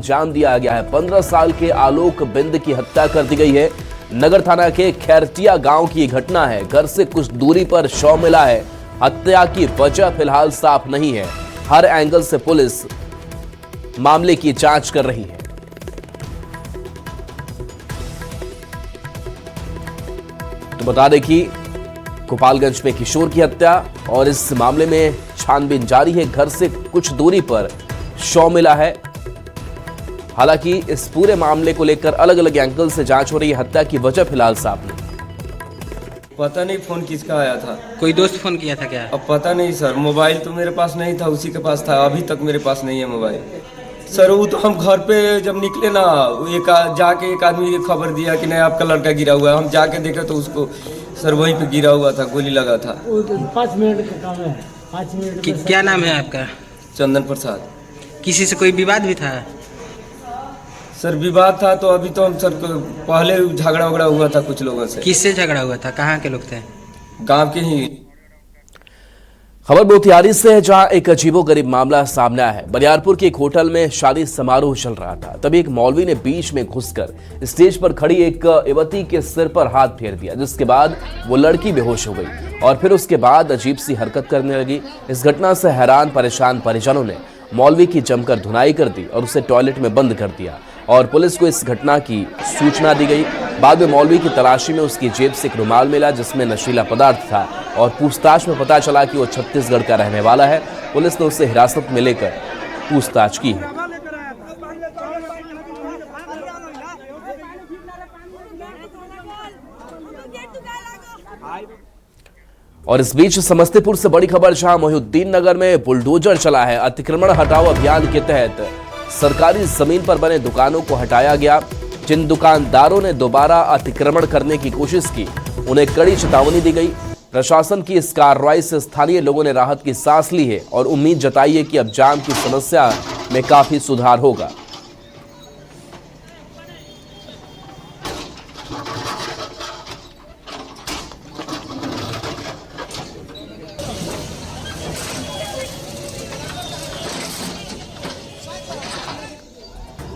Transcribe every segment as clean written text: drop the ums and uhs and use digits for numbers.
अंजाम दिया गया है। 15 साल के आलोक बिंद की हत्या कर दी गई है। नगर थाना के खैरटिया गांव की घटना है। घर से कुछ दूरी पर शव मिला है। हत्या की वजह फिलहाल साफ नहीं है। हर एंगल से पुलिस मामले की जांच कर रही है। तो बता दें कि गोपालगंज में किशोर की हत्या और इस मामले में छानबीन जारी है। घर से कुछ दूरी पर शव मिला है। हालांकि इस पूरे मामले को लेकर अलग अलग एंगल से जांच हो रही है। हत्या की वजह फिलहाल साफ नहीं। पता नहीं फोन किसका आया था। कोई दोस्त फोन किया था क्या? अब पता नहीं सर, मोबाइल तो मेरे पास नहीं था, उसी के पास था। अभी तक मेरे पास नहीं है मोबाइल सर। वो तो हम घर पे जब निकले ना, जाके एक आदमी ने खबर दिया कि नहीं आपका लड़का गिरा हुआ है। हम जाके देखे तो उसको सर वहीं पे गिरा हुआ था, गोली लगा था। 5 मिनट का काम है, 5 मिनट। क्या नाम है आपका? चंदन प्रसाद। किसी से कोई विवाद भी था? सर विवाद था तो अभी तो हम सर पहले झगड़ा वगड़ा हुआ था कुछ लोगों से। किससे झगड़ा हुआ था? कहाँ के लोग थे? गांव के ही। खबर मोतिहारी से है, जहां एक अजीबोगरीब मामला सामने आया है। बरियारपुर के एक होटल में शादी समारोह चल रहा था। तभी एक मौलवी ने बीच में घुसकर स्टेज पर खड़ी एक युवती के सिर पर हाथ फेर दिया, जिसके बाद वो लड़की बेहोश हो गई और फिर उसके बाद अजीब सी हरकत करने लगी। इस घटना से हैरान परेशान परिजनों ने मौलवी की जमकर धुनाई कर दी और उसे टॉयलेट में बंद कर दिया और पुलिस को इस घटना की सूचना दी गई। बाद में मौलवी की तलाशी में उसकी जेब से एक रुमाल मिला जिसमें नशीला पदार्थ था और पूछताछ में पता चला कि वो छत्तीसगढ़ का रहने वाला है। पुलिस ने उसे हिरासत में लेकर पूछताछ की है। और इस बीच समस्तीपुर से बड़ी खबर, जहां मोहिउद्दीन नगर में बुलडोजर चला है। अतिक्रमण हटाओ अभियान के तहत सरकारी जमीन पर बने दुकानों को हटाया गया। जिन दुकानदारों ने दोबारा अतिक्रमण करने की कोशिश की, उन्हें कड़ी चेतावनी दी गई। प्रशासन की इस कार्रवाई से स्थानीय लोगों ने राहत की सांस ली है और उम्मीद जताई है कि अब जाम की समस्या में काफी सुधार होगा।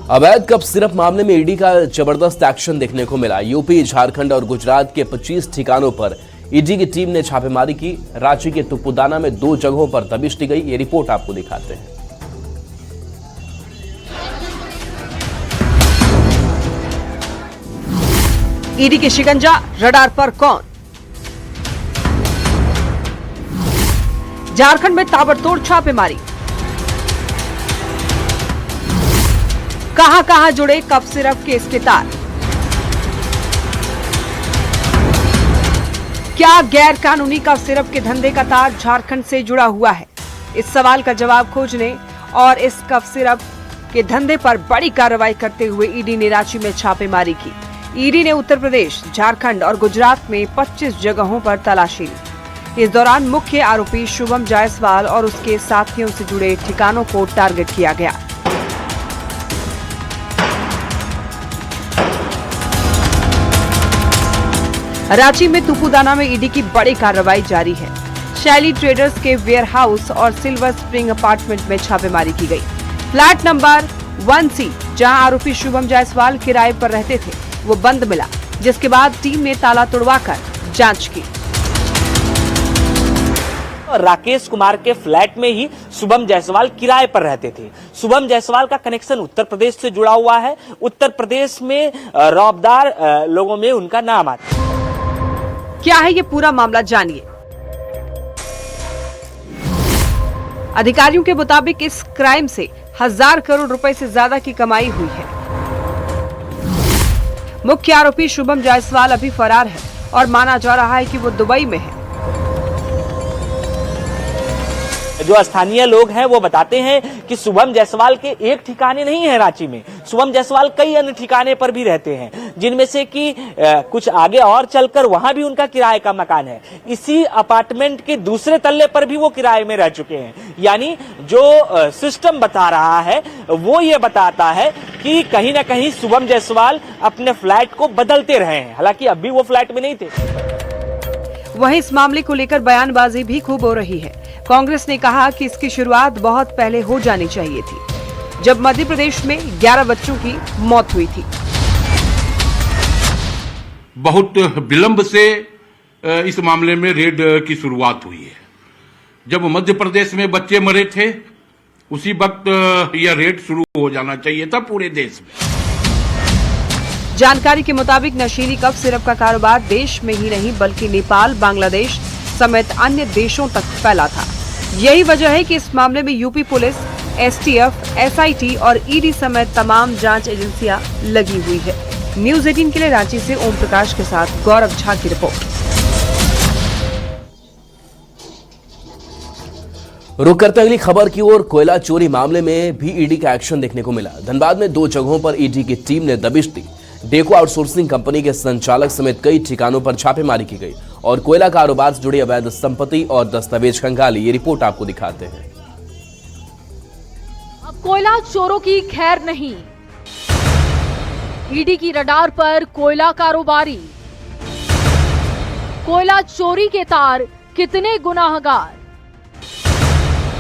अवैध कप सिरप मामले में ईडी का जबरदस्त एक्शन देखने को मिला। यूपी, झारखंड और गुजरात के 25 ठिकानों पर ईडी की टीम ने छापेमारी की। रांची के तुपुदाना में 2 जगहों पर दबिश दी गई। ये रिपोर्ट आपको दिखाते हैं। ईडी के शिकंजा, रडार पर कौन? झारखंड में ताबड़तोड़ छापेमारी। कहां जुड़े कफ सिरप के इसके तार? क्या गैर कानूनी कफ सिरप के धंधे का तार झारखंड से जुड़ा हुआ है? इस सवाल का जवाब खोजने और इस कफ सिरप के धंधे पर बड़ी कार्रवाई करते हुए ईडी ने रांची में छापेमारी की। ईडी ने उत्तर प्रदेश, झारखंड और गुजरात में 25 जगहों पर तलाशी ली। इस दौरान मुख्य आरोपी शुभम जायसवाल और उसके साथियों से जुड़े ठिकानों को टारगेट किया गया। रांची में तुपुदाना में ईडी की बड़ी कार्रवाई जारी है। शैली ट्रेडर्स के वेयर हाउस और सिल्वर स्प्रिंग अपार्टमेंट में छापेमारी की गई। फ्लैट नंबर 1C, जहां आरोपी शुभम जायसवाल किराए पर रहते थे, वो बंद मिला, जिसके बाद टीम ने ताला तोड़वाकर जांच की। राकेश कुमार के फ्लैट में ही शुभम जायसवाल किराए पर रहते थे। शुभम जायसवाल का कनेक्शन उत्तर प्रदेश से जुड़ा हुआ है। उत्तर प्रदेश में रौबदार लोगों में उनका नाम आता है। क्या है ये पूरा मामला, जानिए। अधिकारियों के मुताबिक इस क्राइम से 1000 करोड़ रुपए से ज्यादा की कमाई हुई है। मुख्य आरोपी शुभम जायसवाल अभी फरार है और माना जा रहा है कि वो दुबई में है। जो स्थानीय लोग हैं वो बताते हैं कि शुभम जायसवाल के एक ठिकाने नहीं है रांची में। शुभम जायसवाल कई अन्य ठिकाने पर भी रहते हैं, जिनमें से कि कुछ आगे और चलकर वहां भी उनका किराए का मकान है। इसी अपार्टमेंट के दूसरे तल्ले पर भी वो किराए में रह चुके हैं। यानी जो सिस्टम बता रहा है वो ये बताता है कि कहीं ना कहीं शुभम जायसवाल अपने फ्लैट को बदलते रहे हैं। हालांकि अब भी वो फ्लैट में नहीं थे। वहीं इस मामले को लेकर बयानबाजी भी खूब हो रही है। कांग्रेस ने कहा कि इसकी शुरुआत बहुत पहले हो जानी चाहिए थी। जब मध्य प्रदेश में 11 बच्चों की मौत हुई थी। बहुत विलंब से इस मामले में रेड की शुरुआत हुई है। जब मध्य प्रदेश में बच्चे मरे थे उसी वक्त यह रेड शुरू हो जाना चाहिए था पूरे देश में। जानकारी के मुताबिक नशीली कफ सिरप का कारोबार देश में ही नहीं बल्कि नेपाल, बांग्लादेश समेत अन्य देशों तक फैला था। यही वजह है कि इस मामले में यूपी पुलिस, एसटीएफ, एसआईटी और ईडी समेत तमाम जांच एजेंसियां लगी हुई है। न्यूज 18 के लिए रांची से ओम प्रकाश के साथ गौरव झा की रिपोर्ट। रुक करते अगली खबर की ओर। कोयला चोरी मामले में भी ईडी का एक्शन देखने को मिला। धनबाद में 2 जगहों पर ईडी की टीम ने दबिश दी। डेको आउटसोर्सिंग कंपनी के संचालक समेत कई ठिकानों पर छापेमारी की गई और कोयला कारोबार से जुड़ी अवैध संपत्ति और दस्तावेज खंगाली। ये रिपोर्ट आपको दिखाते हैं। अब कोयला चोरों की खैर नहीं, ईडी की रडार पर कोयला कारोबारी। कोयला चोरी के तार कितने गुनाहगार,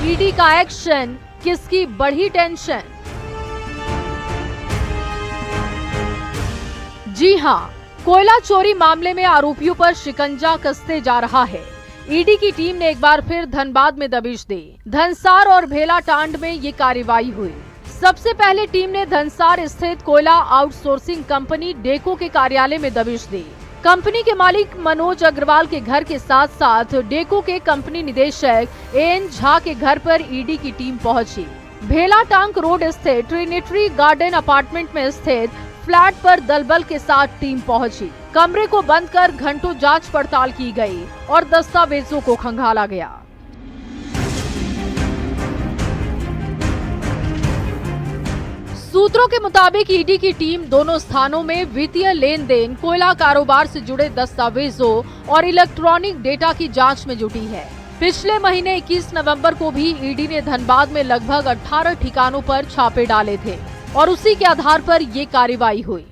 ईडी का एक्शन किसकी बढ़ी टेंशन। जी हां, कोयला चोरी मामले में आरोपियों पर शिकंजा कसते जा रहा है। ईडी की टीम ने एक बार फिर धनबाद में दबिश दी। धनसार और भेलाटांड में ये कार्रवाई हुई। सबसे पहले टीम ने धनसार स्थित कोयला आउटसोर्सिंग कंपनी डेको के कार्यालय में दबिश दी। कंपनी के मालिक मनोज अग्रवाल के घर के साथ साथ डेको के कंपनी निदेशक एएन झा के घर पर ईडी की टीम पहुंची। भेलाटांग रोड स्थित ट्रिनिटी गार्डन अपार्टमेंट में स्थित फ्लैट पर दलबल के साथ टीम पहुंची। कमरे को बंद कर घंटों जांच पड़ताल की गई और दस्तावेजों को खंगाला गया। सूत्रों के मुताबिक ईडी की टीम दोनों स्थानों में वित्तीय लेन देन, कोयला कारोबार से जुड़े दस्तावेजों और इलेक्ट्रॉनिक डेटा की जांच में जुटी है। पिछले महीने 21 नवंबर को भी ईडी ने धनबाद में लगभग 18 ठिकानों पर छापे डाले थे और उसी के आधार पर ये कार्रवाई हुई।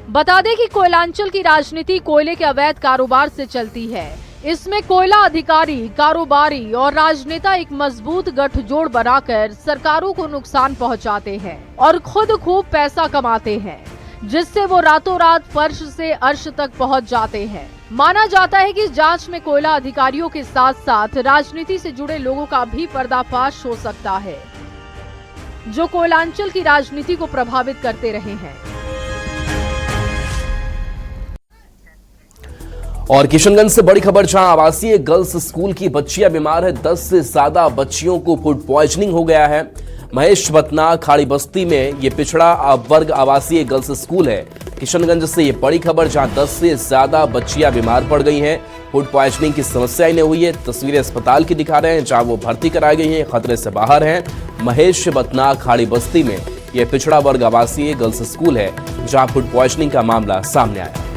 बता दें कि कोयलांचल की राजनीति कोयले के अवैध कारोबार से चलती है। इसमें कोयला अधिकारी, कारोबारी और राजनेता एक मजबूत गठजोड़ बनाकर सरकारों को नुकसान पहुंचाते हैं और खुद खूब पैसा कमाते हैं, जिससे वो रातों रात फर्श से अर्श तक पहुंच जाते हैं। माना जाता है कि इस जांच में कोयला अधिकारियों के साथ साथ राजनीति से जुड़े लोगों का भी पर्दाफाश हो सकता है, जो कोयलांचल की राजनीति को प्रभावित करते रहे हैं। और किशनगंज से बड़ी खबर, जहां आवासीय गर्ल्स स्कूल की बच्चियां बीमार है। 10 से ज्यादा बच्चियों को फूड पॉइजनिंग हो गया है। महेश बतना खाड़ी बस्ती में ये पिछड़ा वर्ग आवासीय गर्ल्स स्कूल है। किशनगंज से ये बड़ी खबर, जहां 10 से ज्यादा बच्चियां बीमार पड़ गई हैं। फूड पॉइजनिंग की समस्या इन्हें हुई है। तस्वीरें अस्पताल की दिखा रहे हैं, जहां वो भर्ती कराई गई हैं, खतरे से बाहर हैं। महेश बतना खाड़ी बस्ती में यह पिछड़ा वर्ग आवासीय गर्ल्स स्कूल है, जहां फूड पॉइजनिंग का मामला सामने आया।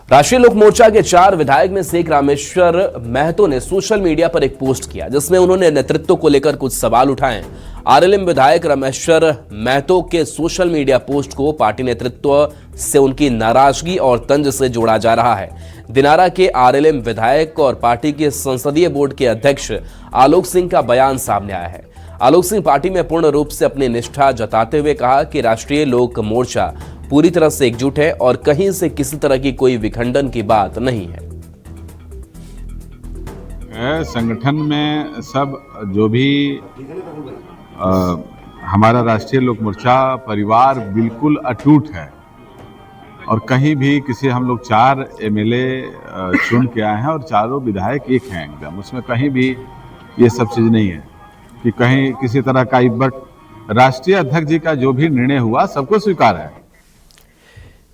राष्ट्रीय लोक मोर्चा के 4 विधायक में से एक रामेश्वर महतो ने सोशल मीडिया पर एक पोस्ट किया, जिसमें उन्होंने नेतृत्व को लेकर कुछ सवाल उठाए। आरएलएम विधायक रामेश्वर महतो के सोशल मीडिया पोस्ट को पार्टी नेतृत्व से उनकी नाराजगी और तंज से जोड़ा जा रहा है। दिनारा के आरएलएम विधायक और पार्टी के संसदीय बोर्ड के अध्यक्ष आलोक सिंह का बयान सामने आया है। आलोक सिंह पार्टी में पूर्ण रूप से अपनी निष्ठा जताते हुए कहा कि राष्ट्रीय लोक मोर्चा पूरी तरह से एकजुट है और कहीं से किसी तरह की कोई विखंडन की बात नहीं है। संगठन में सब जो भी हमारा राष्ट्रीय लोक मोर्चा परिवार बिल्कुल अटूट है और कहीं भी किसी हम लोग 4 एमएलए चुन के आए हैं और चारों विधायक एक हैं एकदम, उसमें कहीं भी ये सब चीज़ नहीं है कि कहीं किसी तरह का इब्बट। राष्ट्रीय अध्यक्ष जी का जो भी निर्णय हुआ सबको स्वीकार है।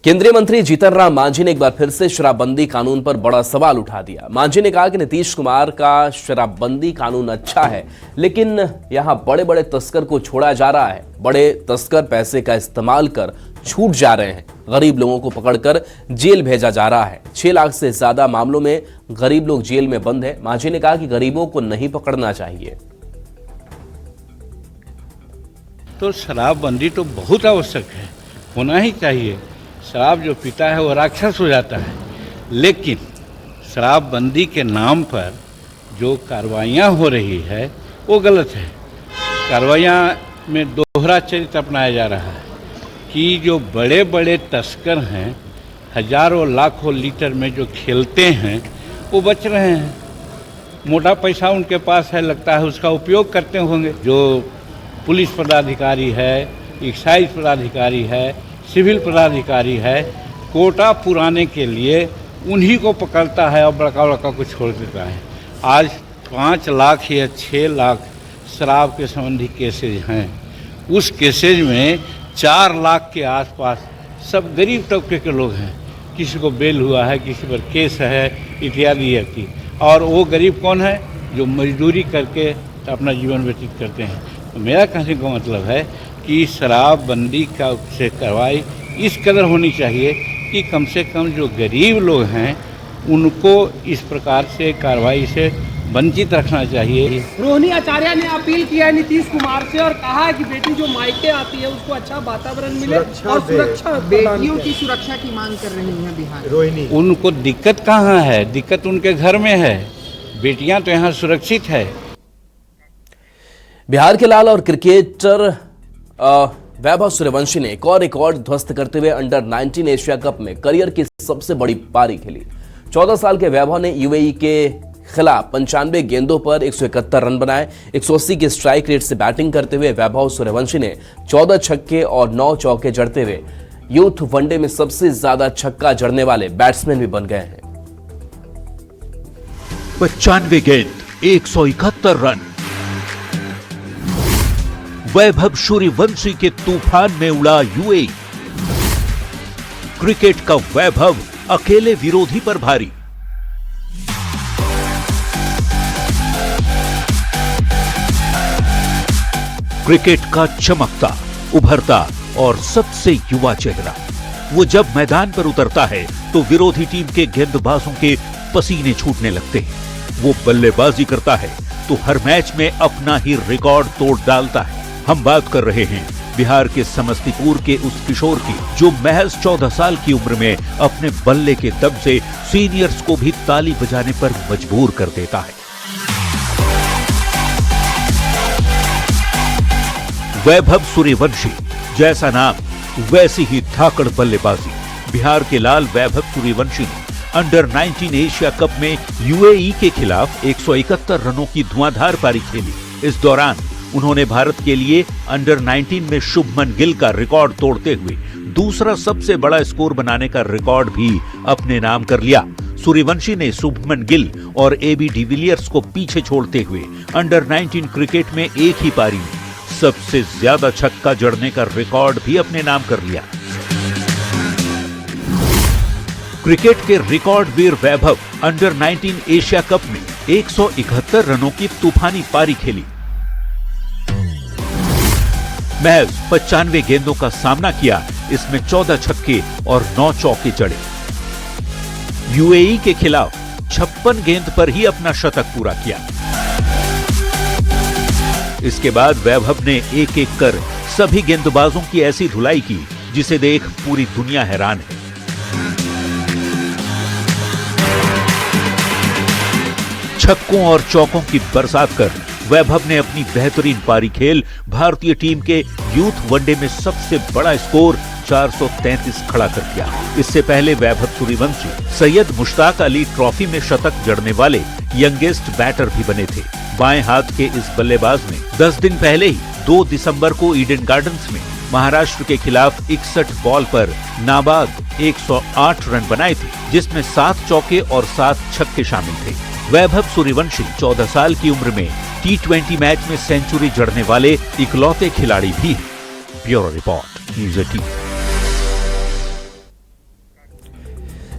केंद्रीय मंत्री जीतन राम मांझी ने एक बार फिर से शराबबंदी कानून पर बड़ा सवाल उठा दिया। मांझी ने कहा कि नीतीश कुमार का शराबबंदी कानून अच्छा है, लेकिन यहां बड़े बड़े तस्कर को छोड़ा जा रहा है। बड़े तस्कर पैसे का इस्तेमाल कर छूट जा रहे हैं। गरीब लोगों को पकड़कर जेल भेजा जा रहा है। 6 लाख से ज्यादा मामलों में गरीब लोग जेल में बंद है। मांझी ने कहा कि गरीबों को नहीं पकड़ना चाहिए। तो शराबबंदी तो बहुत आवश्यक है, होना ही चाहिए, शराब जो पीता है वो राक्षस हो जाता है। लेकिन शराबबंदी के नाम पर जो कार्रवाइयाँ हो रही है वो गलत है। कार्रवाइयाँ में दोहरा चरित्र अपनाया जा रहा है कि जो बड़े बड़े तस्कर हैं, हजारों लाखों लीटर में जो खेलते हैं वो बच रहे हैं। मोटा पैसा उनके पास है, लगता है उसका उपयोग करते होंगे। जो पुलिस पदाधिकारी है, एक्साइज पदाधिकारी है, सिविल पदाधिकारी है, कोटा पुराने के लिए उन्हीं को पकड़ता है और बड़का बड़का को छोड़ देता है। आज 5 लाख या 6 लाख शराब के संबंधी केसेज हैं। उस केसेज में 4 लाख के आसपास सब गरीब तबके के लोग हैं। किसी को बेल हुआ है, किसी पर केस है, इत्यादि। और वो गरीब कौन है? जो मजदूरी करके अपना जीवन व्यतीत करते हैं। तो मेरा कहने का मतलब है कि शराबबंदी का से कार्रवाई इस कदर होनी चाहिए कि कम से कम जो गरीब लोग हैं उनको इस प्रकार से कार्रवाई से वंचित रखना चाहिए। रोहिणी आचार्य ने अपील किया है नीतीश कुमार से और कहा है कि बेटी जो मायके आती है उसको अच्छा वातावरण मिले और सुरक्षा, बेटियों की सुरक्षा की मांग कर रही है बिहार। रोहिणी, उनको दिक्कत कहाँ है? दिक्कत उनके घर में है। बेटियां तो यहाँ सुरक्षित है। बिहार के लाल और क्रिकेटर वैभव सूर्यवंशी ने एक और रिकॉर्ड ध्वस्त करते हुए अंडर 19 एशिया कप में करियर की सबसे बड़ी पारी खेली। 14 साल के वैभव ने यूएई के खिलाफ 95 गेंदों पर 171 रन बनाए। 180 की स्ट्राइक रेट से बैटिंग करते हुए वैभव सूर्यवंशी ने 14 छक्के और 9 चौके जड़ते हुए यूथ वनडे में सबसे ज्यादा छक्का जड़ने वाले बैट्समैन भी बन गए हैं। 95 गेंद 171 रन। वैभव सूर्यवंशी के तूफान में उड़ा यूएई। क्रिकेट का वैभव अकेले विरोधी पर भारी। क्रिकेट का चमकता, उभरता और सबसे युवा चेहरा। वो जब मैदान पर उतरता है तो विरोधी टीम के गेंदबाजों के पसीने छूटने लगते हैं। वो बल्लेबाजी करता है तो हर मैच में अपना ही रिकॉर्ड तोड़ डालता है। हम बात कर रहे हैं बिहार के समस्तीपुर के उस किशोर की जो महज 14 साल की उम्र में अपने बल्ले के दम से सीनियर्स को भी ताली बजाने पर मजबूर कर देता है। वैभव सूर्यवंशी, जैसा नाम वैसी ही धाकड़ बल्लेबाजी। बिहार के लाल वैभव सूर्यवंशी ने अंडर 19 एशिया कप में यूएई के खिलाफ 171 रनों की धुआंधार पारी खेली। इस दौरान उन्होंने भारत के लिए अंडर 19 में शुभमन गिल का रिकॉर्ड तोड़ते हुए दूसरा सबसे बड़ा स्कोर बनाने का रिकॉर्ड भी अपने नाम कर लिया। सूर्यवंशी ने शुभमन गिल और एबी डिविलियर्स को पीछे छोड़ते हुए अंडर 19 क्रिकेट में एक ही पारी में सबसे ज्यादा छक्का जड़ने का रिकॉर्ड भी अपने नाम कर लिया। क्रिकेट के रिकॉर्ड वीर वैभव अंडर 19 एशिया कप में 171 रनों की तूफानी पारी खेली। महज 95 गेंदों का सामना किया, इसमें 14 छक्के और 9 चौके जड़े। यूएई के खिलाफ 56 गेंद पर ही अपना शतक पूरा किया। इसके बाद वैभव ने एक एक कर सभी गेंदबाजों की ऐसी धुलाई की जिसे देख पूरी दुनिया हैरान है। छक्कों और चौकों की बरसात कर वैभव ने अपनी बेहतरीन पारी खेल भारतीय टीम के यूथ वनडे में सबसे बड़ा स्कोर 433 खड़ा कर दिया। इससे पहले वैभव सूर्यवंशी सैयद मुश्ताक अली ट्रॉफी में शतक जड़ने वाले यंगेस्ट बैटर भी बने थे। बाएं हाथ के इस बल्लेबाज ने 10 दिन पहले ही 2 दिसंबर को ईडन गार्डन्स में महाराष्ट्र के खिलाफ 61 बॉल पर नाबाद 108 रन बनाए थे, जिसमें 7 चौके और 7 छक्के शामिल थे। वैभव सूर्यवंशी 14 साल की उम्र में T20 मैच में सेंचुरी जड़ने वाले इकलौते खिलाड़ी भी हैं। Bureau report, news 18।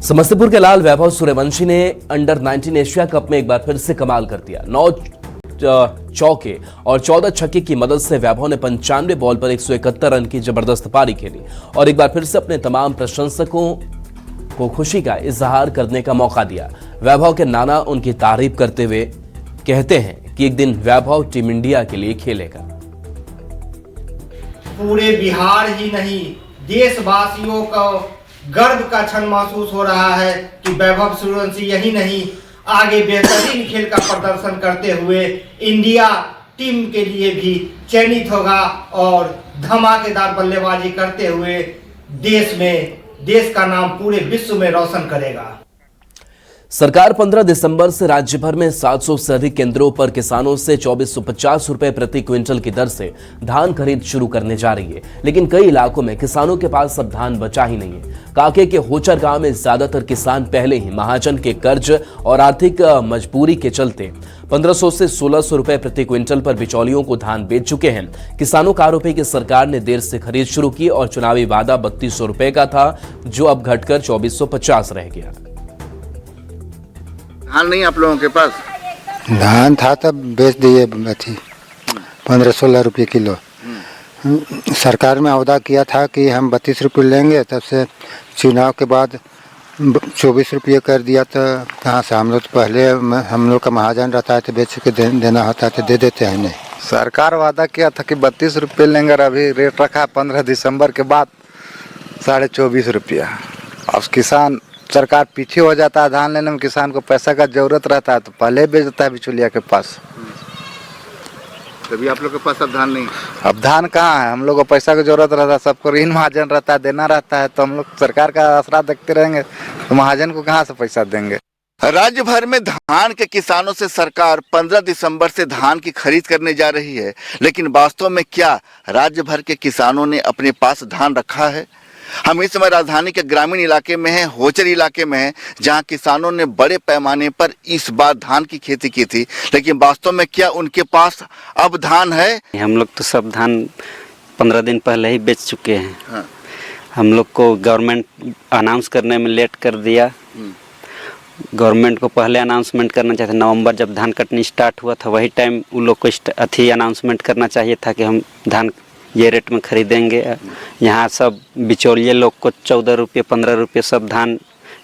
समस्तीपुर के लाल वैभव सूर्यवंशी ने अंडर 19 एशिया कप में एक बार फिर से कमाल कर दिया। 9 चौके और 14 छक्के की मदद से वैभव ने 95 बॉल पर 171 रन की जबरदस्त पारी खेली और एक बार फिर से अपने तमाम प्रशंसकों को खुशी का इजहार करने का मौका दिया। वैभव के नाना उनकी तारीफ करते हुए कहते हैं कि एक दिन वैभव टीम इंडिया के लिए खेलेगा। पूरे बिहार ही नहीं, देशवासियों को गर्व का क्षण महसूस हो रहा है कि वैभव सूर्यवंशी यही नहीं, आगे बेहतरीन खेल का प्रदर्शन करते हुए इंडिया टीम के लिए भी चयनित होगा और धमाकेदार बल्लेबाजी करते हुए देश का नाम पूरे विश्व में रोशन करेगा। सरकार 15 दिसंबर से राज्य भर में 700 से अधिक केंद्रों पर किसानों से 2450 रुपए प्रति क्विंटल की दर से धान खरीद शुरू करने जा रही है, लेकिन कई इलाकों में किसानों के पास अब धान बचा ही नहीं है। कांके के होचर गांव में ज्यादातर किसान पहले ही महाजन के कर्ज और आर्थिक मजबूरी के चलते 1500 से 1600 रुपए प्रति क्विंटल पर बिचौलियों को धान बेच चुके हैं। किसानों का आरोप है कि सरकार ने देर से खरीद शुरू की और चुनावी वादा 3200 रुपए का था, जो अब घटकर 2450 रह गया। धान नहीं आप लोगों के पास? धान था तब बेच दिए, 15-16 रुपये किलो। सरकार में वादा किया था कि हम 32 रुपये लेंगे, तब से चुनाव के बाद 24 रुपये कर दिया। तो कहाँ से, हम लोग तो पहले हम लोग का महाजन रहता है तो बेच के देना होता है तो दे देते हैं। नहीं, सरकार वादा किया था कि 32 रुपये लेंगे, अभी रेट रखा 15 दिसंबर के बाद 24.5 रुपया। अब किसान, सरकार पीछे हो जाता है धान लेने में, किसान को पैसा का जरूरत रहता है तो पहले बेच देता है बिचौलिया के पास। तभी आप लोग के पास अब धान नहीं? अब धान कहाँ है, हम लोग को पैसा की जरूरत रहता है, सबको ऋण महाजन रहता है, देना रहता है, तो हम लोग सरकार का आसरा देखते रहेंगे तो महाजन को कहाँ से पैसा देंगे। राज्य भर में धान के किसानों से सरकार 15 दिसंबर से धान की खरीद करने जा रही है, लेकिन वास्तव में क्या राज्य भर के किसानों ने अपने पास धान रखा है? हम इस समय राजधानी के ग्रामीण इलाके में हैं, होचर इलाके में हैं, जहां किसानों ने बड़े पैमाने पर इस बार धान की खेती की थी, लेकिन वास्तव में क्या उनके पास अब धान है? हम लोग तो सब धान 15 दिन पहले ही बेच चुके हैं। हाँ। हम लोग को गवर्नमेंट अनाउंस करने में लेट कर दिया। गवर्नमेंट को पहले अनाउंसमेंट करना चाहिए था। नवंबर जब धान कटनी स्टार्ट हुआ था वही टाइम उन लोग को अनाउंसमेंट करना चाहिए था कि हम धान ये रेट में खरीदेंगे। यहाँ सब बिचौलिए लोग को 14 रुपये 15 रुपये सब धान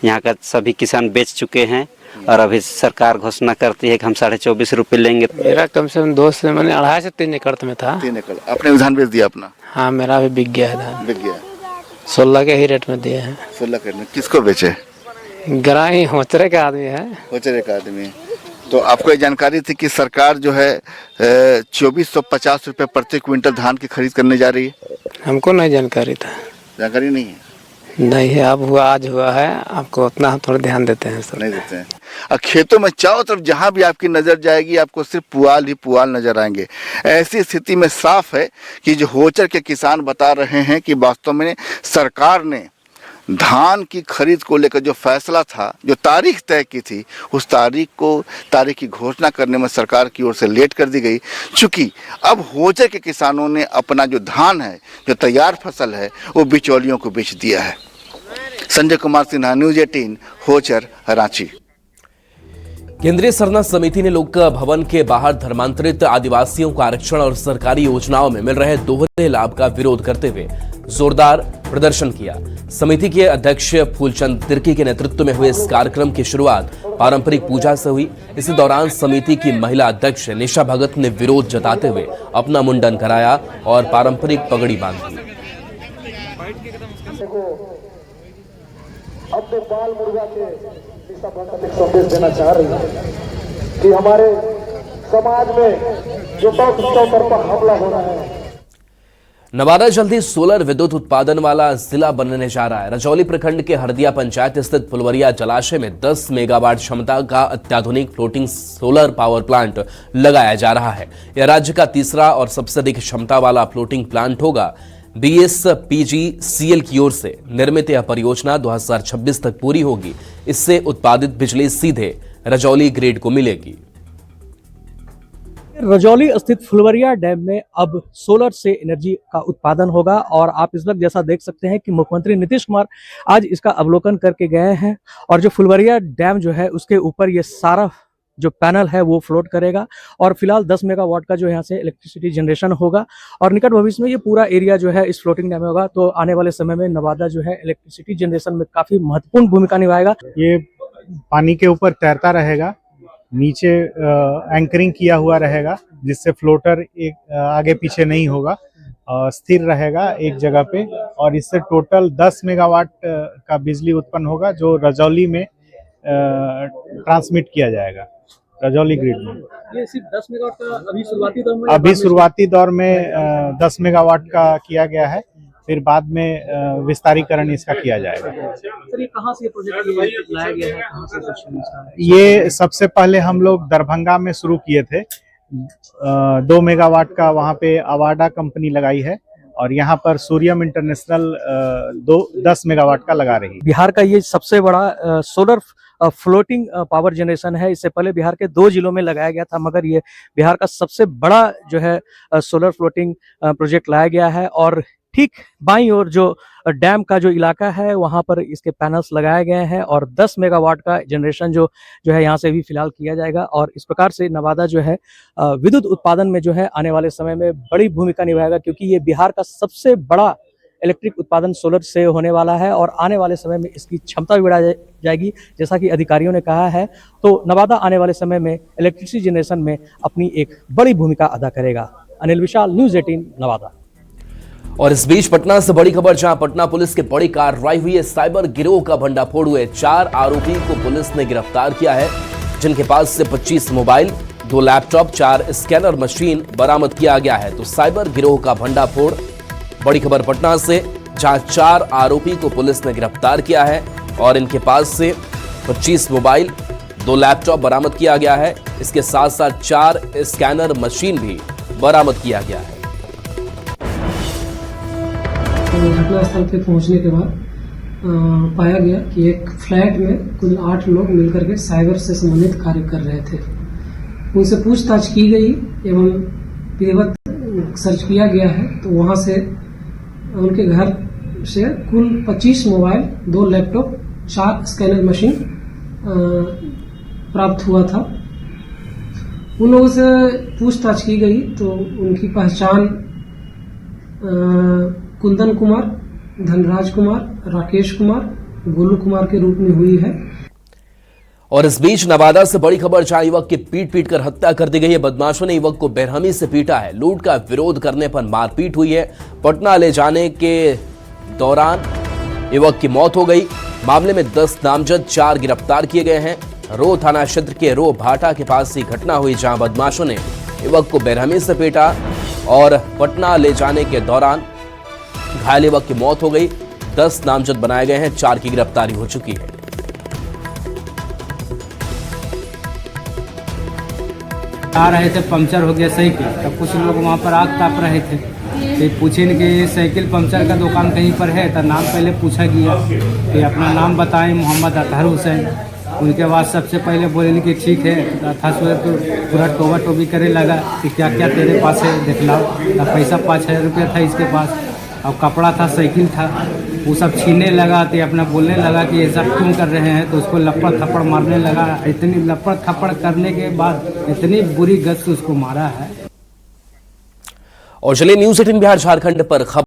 यहाँ का सभी किसान बेच चुके हैं और अभी सरकार घोषणा करती है कि हम 24.5 रुपये लेंगे। मेरा कम से कम 2 से मैंने 2.5 से 3 एकड़ में था। 3 एकड़ आपने धान बेच दिया अपना? हाँ, मेरा भी बिक गया है धान। बिक गया? 16 के ही रेट में दिए हैं। 16 के में किसको बेचे? ग्रामीण होचरे का आदमी है। होचरे का आदमी। तो आपको ये जानकारी थी कि सरकार जो है 2450 रुपये प्रति क्विंटल धान की खरीद करने जा रही है? हमको नहीं जानकारी था। जानकारी नहीं है? नहीं है, अब हुआ, आज हुआ है। आपको उतना हम थोड़ा ध्यान देते हैं सर। नहीं देते हैं। और खेतों में चारों तरफ जहां भी आपकी नजर जाएगी आपको सिर्फ पुआल ही पुआल नजर आएंगे। ऐसी स्थिति में साफ है कि जो होचर के किसान बता रहे हैं कि वास्तव में सरकार ने धान की खरीद को लेकर जो फैसला था, जो तारीख तय की थी, उस तारीख की घोषणा करने में सरकार की ओर से लेट कर दी गई। चूंकि अब होचर के किसानों ने अपना जो धान है, जो तैयार फसल है, वो बिचौलियों को बेच दिया है। संजय कुमार सिन्हा, न्यूज़ 18, होचर, रांची। केंद्रीय सरना समिति ने लोक भवन के बाहर धर्मांतरित आदिवासियों को आरक्षण और सरकारी योजनाओं में मिल रहे दोहरे लाभ का विरोध करते हुए जोरदार प्रदर्शन किया। समिति के अध्यक्ष फूलचंद तिर्की के नेतृत्व में हुए इस कार्यक्रम की शुरुआत पारंपरिक पूजा से हुई। इसी दौरान समिति की महिला अध्यक्ष निशा भगत ने विरोध जताते हुए अपना मुंडन कराया और पारंपरिक पगड़ी बांधी। अपने बाल मुर्गा के निशा भगत एक संदेश देना चाह रही है कि हमारे समाज में जो पर हमला हो रहा है। नवादा जल्दी सोलर विद्युत उत्पादन वाला जिला बनने जा रहा है। रजौली प्रखंड के हरदिया पंचायत स्थित फुलवरिया जलाशय में 10 मेगावाट क्षमता का अत्याधुनिक फ्लोटिंग सोलर पावर प्लांट लगाया जा रहा है। यह राज्य का तीसरा और सबसे अधिक क्षमता वाला फ्लोटिंग प्लांट होगा। BSPGCL की ओर से निर्मित यह परियोजना 2026 तक पूरी होगी। इससे उत्पादित बिजली सीधे रजौली ग्रिड को मिलेगी। रजौली स्थित फुलवरिया डैम में अब सोलर से एनर्जी का उत्पादन होगा और आप इस वक्त जैसा देख सकते हैं कि मुख्यमंत्री नीतीश कुमार आज इसका अवलोकन करके गए हैं और जो फुलवरिया डैम जो है उसके ऊपर ये सारा जो पैनल है वो फ्लोट करेगा और फिलहाल 10 मेगावाट का जो यहाँ से इलेक्ट्रिसिटी जनरेशन होगा और निकट भविष्य में ये पूरा एरिया जो है इस फ्लोटिंग डैम में होगा। तो आने वाले समय में नवादा जो है इलेक्ट्रिसिटी जनरेशन में काफी महत्वपूर्ण भूमिका निभाएगा। ये पानी के ऊपर तैरता रहेगा, नीचे एंकरिंग किया हुआ रहेगा जिससे फ्लोटर एक आगे पीछे नहीं होगा स्थिर रहेगा एक जगह पे, और इससे टोटल 10 मेगावाट का बिजली उत्पन्न होगा जो रजौली में ट्रांसमिट किया जाएगा, रजौली ग्रिड में। ये सिर्फ 10 मेगावाट का अभी शुरुआती दौर में, अभी शुरुआती दौर में 10 मेगावाट का किया गया है, फिर बाद में विस्तारीकरण इसका किया जाएगा। सर, ये कहाँ से प्रोजेक्ट लाया गया है, कहाँ से कुछ? ये सबसे पहले हम लोग दरभंगा में शुरू किए थे, 2 मेगावाट का वहाँ पे अवाडा कंपनी लगाई है, और यहाँ पर सूर्यम इंटरनेशनल 10 मेगावाट का लगा रही है। बिहार का ये सबसे बड़ा सोलर फ्लोटिंग पावर जनरेशन है। इससे पहले बिहार के 2 जिलों में लगाया गया था, मगर ये बिहार का सबसे बड़ा जो है सोलर फ्लोटिंग प्रोजेक्ट लाया गया है। और ठीक बाईं ओर जो डैम का जो इलाका है वहां पर इसके पैनल्स लगाए गए हैं, और 10 मेगावाट का जनरेशन जो है यहाँ से भी फिलहाल किया जाएगा। और इस प्रकार से नवादा जो है विद्युत उत्पादन में जो है आने वाले समय में बड़ी भूमिका निभाएगा, क्योंकि ये बिहार का सबसे बड़ा इलेक्ट्रिक उत्पादन सोलर से होने वाला है, और आने वाले समय में इसकी क्षमता भी बढ़ा जाएगी, जैसा कि अधिकारियों ने कहा है। तो नवादा आने वाले समय में इलेक्ट्रिसिटी जनरेशन में अपनी एक बड़ी भूमिका अदा करेगा। अनिल विशाल, न्यूज़ 18 नवादा। और इस बीच पटना से बड़ी खबर, जहां पटना पुलिस की बड़ी कार्रवाई हुई है। साइबर गिरोह का भंडाफोड़ हुए 4 आरोपी को पुलिस ने गिरफ्तार किया है, जिनके पास से 25 मोबाइल, 2 लैपटॉप, 4 स्कैनर मशीन बरामद किया गया है। तो साइबर गिरोह का भंडाफोड़, बड़ी खबर पटना से, जहां 4 आरोपी को पुलिस ने गिरफ्तार किया है और इनके पास से 25 मोबाइल, 2 लैपटॉप बरामद किया गया है। इसके साथ साथ 4 स्कैनर मशीन भी बरामद किया गया है। घटनास्थल पे पहुंचने के बाद पाया गया कि एक फ्लैट में कुल 8 लोग मिलकर के साइबर से संबंधित कार्य कर रहे थे। उनसे पूछताछ की गई एवं विधिवत सर्च किया गया है, तो वहां से उनके घर से कुल 25 मोबाइल, 2 लैपटॉप, 4 स्कैनर मशीन प्राप्त हुआ था। उन लोगों से पूछताछ की गई तो उनकी पहचान कुंदन कुमार, धनराज कुमार, राकेश कुमार, गोलू कुमार के रूप में हुई है। और इस बीच नवादा से बड़ी खबर, जहां युवक की पीट कर हत्या कर दी गई है। बदमाशों ने युवक को बेरहमी से पीटा है। लूट का विरोध करने पर मारपीट हुई है। पटना ले जाने के दौरान युवक की मौत हो गई। मामले में 10 नामजद, 4 गिरफ्तार किए गए हैं। रो थाना क्षेत्र के रो भाटा के पास ही घटना हुई, जहां बदमाशों ने युवक को बेरहमी से पीटा और पटना ले जाने के दौरान घायल युवक की मौत हो गई। 10 नामजद बनाए गए हैं, 4 की गिरफ्तारी हो चुकी है। आ रहे थे, पंचर हो गया साइकिल, तब कुछ लोग वहाँ पर आग ताप रहे थे। तो पूछे कि ये साइकिल पंचर का दुकान कहीं पर है, तो नाम पहले पूछा गया कि अपना नाम बताएं, मोहम्मद अतहर हुसैन। उनके बाद सबसे पहले बोले कि ठीक है, था तो पूरा टोबा टोबी करे लगा कि क्या क्या तेरे पास है दिखलाओ। तब पैसा 5000 रुपया था इसके पास, और कपड़ा था, साइकिल था, वो सब छीनने लगा। तो अपना बोलने लगा कि ये सब क्यों कर रहे हैं, तो उसको लपड़ थप्पड़ मारने लगा। इतनी लपड़ थप्पड़ करने के बाद इतनी बुरी गत से उसको मारा है। और चलिए न्यूज़ 18 बिहार झारखंड पर खबर